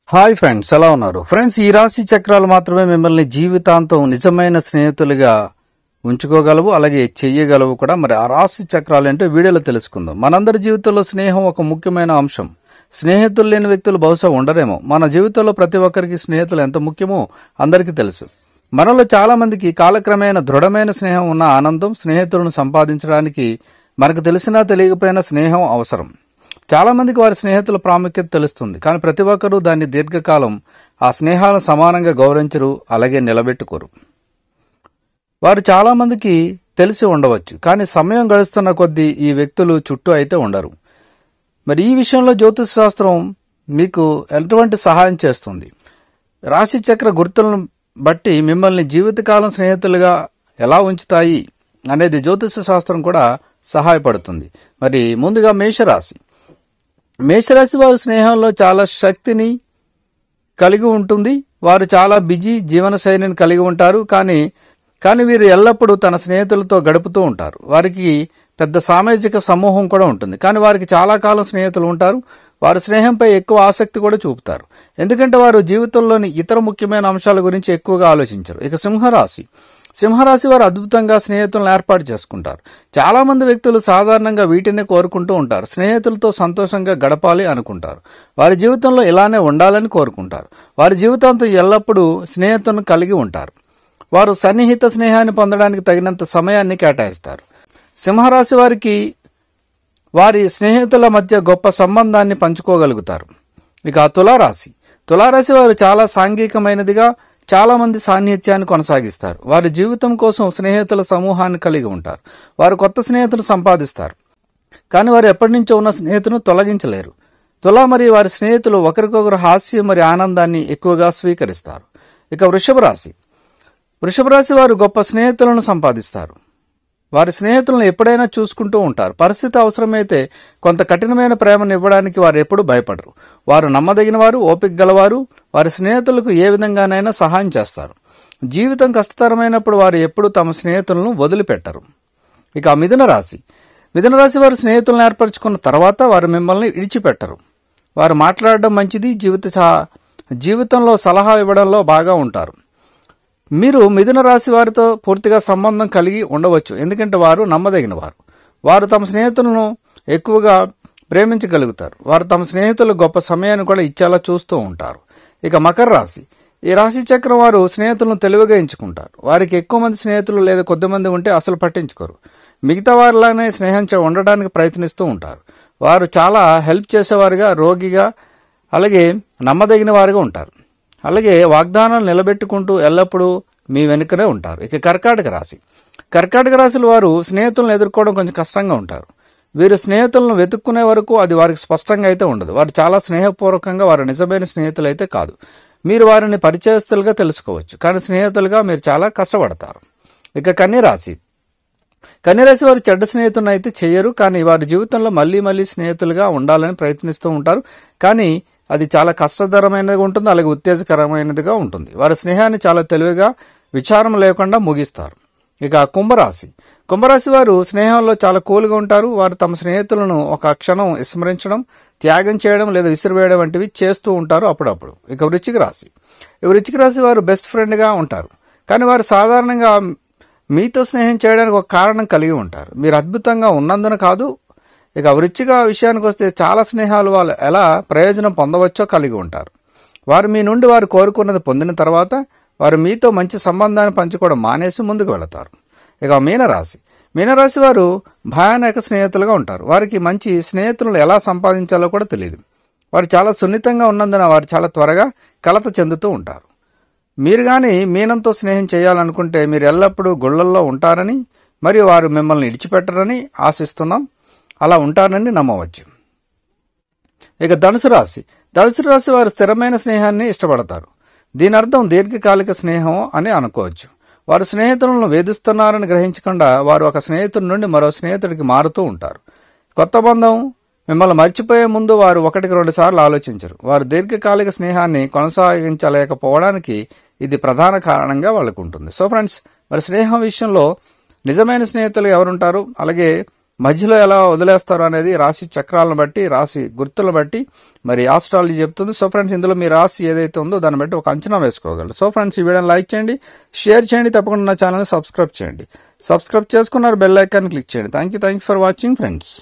Hi friends, ఎలా ఉన్నారు? Friends, ఈ రాశి చక్రాలు మాత్రమే మిమ్మల్ని జీవితాంతం నిజమైన స్నేహితులుగా ఉంచుకోగలవు, అలాగే చెయ్యగలవు కూడా. మరి ఆ రాశి చక్రాలు అంటే వీడియోలో తెలుసుకుందాం. మనందరి జీవితంలో స్నేహం ఒక ముఖ్యమైన అంశం. స్నేహితులు లేని వ్యక్తులు బహుశా ఉండరేమో. మన జీవితంలో ప్రతి ఒక్కరికి స్నేహితులు ఎంత ముఖ్యమో అందరికీ తెలుసు. మనలో చాలా మందికి కాలక్రమేణా దృఢమైన స్నేహం ఉన్న ఆనందం, స్నేహితులను సంపాదించడానికి మనకు తెలిసినా తెలియకపోయినా స్నేహం అవసరం. చాలా మందికి వారి స్నేహితుల ప్రాముఖ్యత తెలుస్తుంది, కానీ ప్రతి ఒక్కరూ దాన్ని దీర్ఘకాలం ఆ స్నేహాలను సమానంగా గౌరవించరు, అలాగే నిలబెట్టుకోరు. వారు చాలా మందికి తెలిసి ఉండవచ్చు, కానీ సమయం గడుస్తున్న కొద్దీ ఈ వ్యక్తులు చుట్టూ అయితే ఉండరు. మరి ఈ విషయంలో జ్యోతిష్ శాస్త్రం మీకు ఎటువంటి సహాయం చేస్తుంది? రాశి చక్ర గుర్తులను బట్టి మిమ్మల్ని జీవితకాలం స్నేహితులుగా ఎలా ఉంచుతాయి అనేది జ్యోతిష శాస్త్రం కూడా సహాయపడుతుంది. మరి ముందుగా మేషరాశి. మేషరాశి వారి స్నేహంలో చాలా శక్తిని కలిగి ఉంటుంది. వారు చాలా బిజీ జీవన శైలిని కలిగి ఉంటారు, కానీ వీరు ఎల్లప్పుడూ తన స్నేహితులతో గడుపుతూ ఉంటారు. వారికి పెద్ద సామాజిక సమూహం కూడా ఉంటుంది, కానీ వారికి చాలా కాలం స్నేహితులు ఉంటారు. వారు స్నేహంపై ఎక్కువ ఆసక్తి కూడా చూపుతారు, ఎందుకంటే వారు జీవితంలోని ఇతర ముఖ్యమైన అంశాల గురించి ఎక్కువగా ఆలోచించరు. ఇక సింహరాశి వారు అద్భుతంగా స్నేహితులను ఏర్పాటు చేసుకుంటారు. చాలా మంది వ్యక్తులు సాధారణంగా వీటిని కోరుకుంటూ ఉంటారు. స్నేహితులతో సంతోషంగా గడపాలి అనుకుంటారు. వారి జీవితంలో ఇలానే ఉండాలని కోరుకుంటారు. వారి జీవితాంతం ఎల్లప్పుడూ స్నేహితులను కలిగి ఉంటారు. వారు సన్నిహిత స్నేహాన్ని పొందడానికి తగినంత సమయాన్ని కేటాయిస్తారు. సింహరాశి వారికి వారి స్నేహితుల మధ్య గొప్ప సంబంధాన్ని పంచుకోగలుగుతారు. ఇక తులారాశి వారు చాలా సాంఘికమైనదిగా చాలా మంది సాన్నిహిత్యాన్ని కొనసాగిస్తారు. వారి జీవితం కోసం స్నేహితుల సమూహాన్ని కలిగి ఉంటారు. వారు కొత్త స్నేహితులు సంపాదిస్తారు, కానీ వారు ఎప్పటి నుంచో ఉన్న స్నేహితులను తొలగించలేరు. తులా మరియు వారి స్నేహితులు ఒకరికొకరు హాస్యం మరియు ఆనందాన్ని ఎక్కువగా స్వీకరిస్తారు. ఇక వృషభ రాశి వారు గొప్ప స్నేహితులను సంపాదిస్తారు. వారి స్నేహితులను ఎప్పుడైనా చూసుకుంటూ ఉంటారు. పరిస్థితి అవసరమైతే కొంత కఠినమైన ప్రేమను ఇవ్వడానికి వారు ఎప్పుడూ భయపడరు. వారు నమ్మదగిన వారు, ఓపిక గలవారు. వారి స్నేహితులకు ఏ విధంగానైనా సహాయం చేస్తారు. జీవితం కష్టతరమైనప్పుడు వారు ఎప్పుడూ తమ స్నేహితులను వదిలిపెట్టరు. ఇక మిథున రాశి వారు స్నేహితులను ఏర్పరచుకున్న తర్వాత వారు మిమ్మల్ని విడిచిపెట్టరు. వారు మాట్లాడడం మంచిది, జీవితంలో సలహా ఇవ్వడంలో బాగా ఉంటారు. మీరు మిథున రాశి వారితో పూర్తిగా సంబంధం కలిగి ఉండవచ్చు, ఎందుకంటే వారు నమ్మదగిన వారు. వారు తమ స్నేహితులను ఎక్కువగా ప్రేమించగలుగుతారు. వారు తమ స్నేహితులకు గొప్ప సమయాన్ని కూడా ఇచ్చేలా చూస్తూ ఉంటారు. ఇక మకర రాశి. ఈ రాశి చక్రం వారు స్నేహితులను తెలివిగా ఎంచుకుంటారు. వారికి ఎక్కువ మంది స్నేహితులు లేదా కొద్దిమంది ఉంటే అసలు పట్టించుకోరు. మిగతా వారిలానే స్నేహం ఉండడానికి ప్రయత్నిస్తూ ఉంటారు. వారు చాలా హెల్ప్ చేసేవారుగా, రోగిగా, అలాగే నమ్మదగిన వారుగా ఉంటారు. అలాగే వాగ్దానాలు నిలబెట్టుకుంటూ ఎల్లప్పుడూ మీ వెనుకనే ఉంటారు. ఇక కర్కాటక రాశుల వారు స్నేహితులను ఎదుర్కోవడం కొంచెం కష్టంగా ఉంటారు. వీరు స్నేహితులను వెతుక్కునే వరకు అది వారికి స్పష్టంగా అయితే ఉండదు. వారు చాలా స్నేహపూర్వకంగా వారు నిజమైన స్నేహితులు అయితే కాదు. మీరు వారిని పరిచయస్తులుగా తెలుసుకోవచ్చు, కానీ స్నేహితులుగా మీరు చాలా కష్టపడతారు. ఇక కన్యరాశి వారు చెడ్డ స్నేహితులను అయితే చేయరు, కానీ వారి జీవితంలో మళ్లీ స్నేహితులుగా ఉండాలని ప్రయత్నిస్తూ ఉంటారు. కానీ అది చాలా కష్టతరమైనదిగా ఉంటుంది, అలాగే ఉత్తేజకరమైనదిగా ఉంటుంది. వారి స్నేహాన్ని చాలా తెలివిగా, విచారం లేకుండా ముగిస్తారు. ఇక కుంభరాశి వారు స్నేహంలో చాలా కూల్గా ఉంటారు. వారు తమ స్నేహితులను ఒక క్షణం విస్మరించడం, త్యాగం చేయడం లేదా విసిరివేయడం వంటివి చేస్తూ ఉంటారు అప్పుడప్పుడు. ఇక వృశ్చిక రాశి వారు బెస్ట్ ఫ్రెండ్గా ఉంటారు, కానీ వారు సాధారణంగా మీతో స్నేహం చేయడానికి ఒక కారణం కలిగి ఉంటారు. మీరు అద్భుతంగా ఉన్నందున కాదు. ఇక వృశ్చిక విషయానికి వస్తే చాలా స్నేహాలు వాళ్ళు ఎలా ప్రయోజనం పొందవచ్చో కలిగి ఉంటారు. వారు మీ నుండి వారు కోరుకున్నది పొందిన తర్వాత వారు మీతో మంచి సంబంధాన్ని పంచుకోవడం మానేసి ముందుకు వెళతారు. ఇక మీనరాశి వారు భయానక స్నేహితులుగా ఉంటారు. వారికి మంచి స్నేహితులను ఎలా సంపాదించాలో కూడా తెలియదు. వారు చాలా సున్నితంగా ఉన్నందున వారు చాలా త్వరగా కలత చెందుతూ ఉంటారు. మీరు కానీ మీనంతో స్నేహం చేయాలనుకుంటే మీరు ఎల్లప్పుడూ గుళ్ళల్లో ఉంటారని మరియు వారు మిమ్మల్ని విడిచిపెట్టరని ఆశిస్తున్నాం. అలా ఉంటారని నమ్మవచ్చు. ఇక ధనుసు రాశి వారు స్థిరమైన స్నేహాన్ని ఇష్టపడతారు. దీని అర్థం దీర్ఘకాలిక స్నేహం అని అనుకోవచ్చు. వారు స్నేహితులను వేధిస్తున్నారని గ్రహించకుండా వారు ఒక స్నేహితుడి నుండి మరో స్నేహితుడికి మారుతూ ఉంటారు. కొత్త బంధం మిమ్మల్ని మర్చిపోయే ముందు వారు 1-2 సార్లు ఆలోచించరు. వారు దీర్ఘకాలిక స్నేహాన్ని కొనసాగించలేకపోవడానికి ఇది ప్రధాన కారణంగా వాళ్ళకు ఉంటుంది. సో ఫ్రెండ్స్, మరి స్నేహం విషయంలో నిజమైన స్నేహితులు ఎవరుంటారు, అలాగే మధ్యలో ఎలా వదిలేస్తారు అనేది రాశి చక్రాలను బట్టి, రాశి గుర్తులను బట్టి మరి ఆస్ట్రాలజీ చెప్తుంది. సో ఫ్రెండ్స్, ఇందులో మీ రాశి ఏదైతే ఉందో దాన్ని బట్టి ఒక అంచనా వేసుకోగలరు. సో ఫ్రెండ్స్, ఈ వీడియోని లైక్ చేయండి, షేర్ చేయండి, తప్పకుండా నా ఛానల్ని సబ్స్క్రైబ్ చేయండి. సబ్స్క్రైబ్ చేసుకున్నారు, బెల్ ఐకాన్ క్లిక్ చేయండి. Thank you for watching friends.